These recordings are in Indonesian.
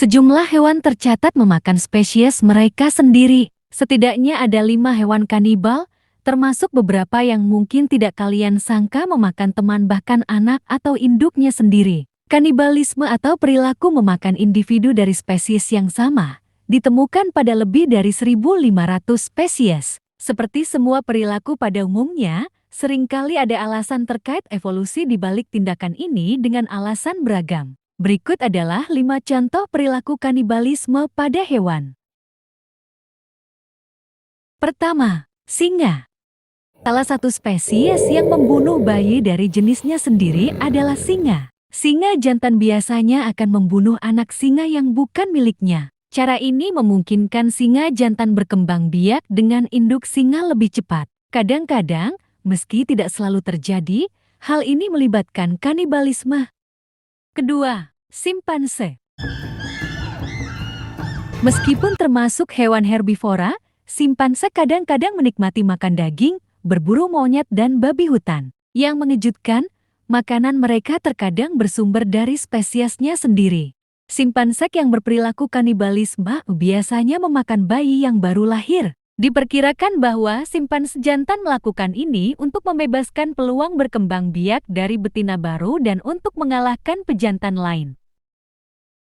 Sejumlah hewan tercatat memakan spesies mereka sendiri. Setidaknya ada 5 hewan kanibal, termasuk beberapa yang mungkin tidak kalian sangka memakan teman bahkan anak atau induknya sendiri. Kanibalisme atau perilaku memakan individu dari spesies yang sama ditemukan pada lebih dari 1.500 spesies. Seperti semua perilaku pada umumnya, seringkali ada alasan terkait evolusi di balik tindakan ini dengan alasan beragam. Berikut adalah 5 contoh perilaku kanibalisme pada hewan. Pertama, singa. Salah satu spesies yang membunuh bayi dari jenisnya sendiri adalah singa. Singa jantan biasanya akan membunuh anak singa yang bukan miliknya. Cara ini memungkinkan singa jantan berkembang biak dengan induk singa lebih cepat. Kadang-kadang, meski tidak selalu terjadi, hal ini melibatkan kanibalisme. Kedua, simpanse. Meskipun termasuk hewan herbivora, simpanse kadang-kadang menikmati makan daging, berburu monyet dan babi hutan. Yang mengejutkan, makanan mereka terkadang bersumber dari spesiesnya sendiri. Simpanse yang berperilaku kanibalisme biasanya memakan bayi yang baru lahir. Diperkirakan bahwa simpanse jantan melakukan ini untuk membebaskan peluang berkembang biak dari betina baru dan untuk mengalahkan pejantan lain.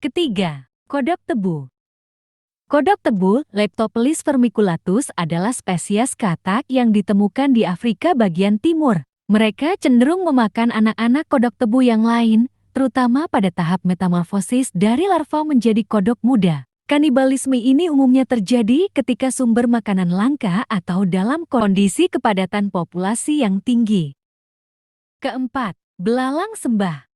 Ketiga, kodok tebu. Kodok tebu, Leptopelis vermiculatus adalah spesies katak yang ditemukan di Afrika bagian timur. Mereka cenderung memakan anak-anak kodok tebu yang lain, terutama pada tahap metamorfosis dari larva menjadi kodok muda. Kanibalisme ini umumnya terjadi ketika sumber makanan langka atau dalam kondisi kepadatan populasi yang tinggi. Keempat, belalang sembah.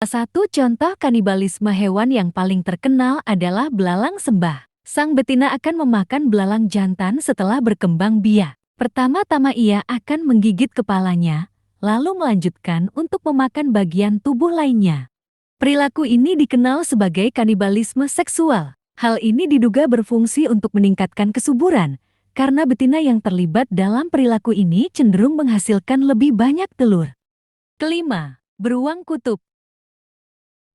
Salah satu contoh kanibalisme hewan yang paling terkenal adalah belalang sembah. Sang betina akan memakan belalang jantan setelah berkembang biak. Pertama-tama ia akan menggigit kepalanya, lalu melanjutkan untuk memakan bagian tubuh lainnya. Perilaku ini dikenal sebagai kanibalisme seksual. Hal ini diduga berfungsi untuk meningkatkan kesuburan, karena betina yang terlibat dalam perilaku ini cenderung menghasilkan lebih banyak telur. Kelima, beruang kutub.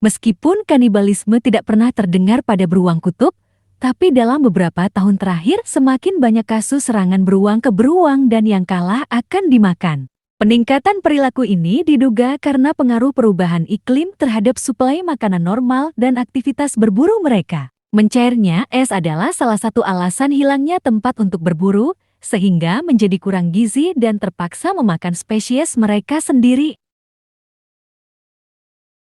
Meskipun kanibalisme tidak pernah terdengar pada beruang kutub, tapi dalam beberapa tahun terakhir semakin banyak kasus serangan beruang ke beruang dan yang kalah akan dimakan. Peningkatan perilaku ini diduga karena pengaruh perubahan iklim terhadap suplai makanan normal dan aktivitas berburu mereka. Mencairnya es adalah salah satu alasan hilangnya tempat untuk berburu, sehingga menjadi kurang gizi dan terpaksa memakan spesies mereka sendiri.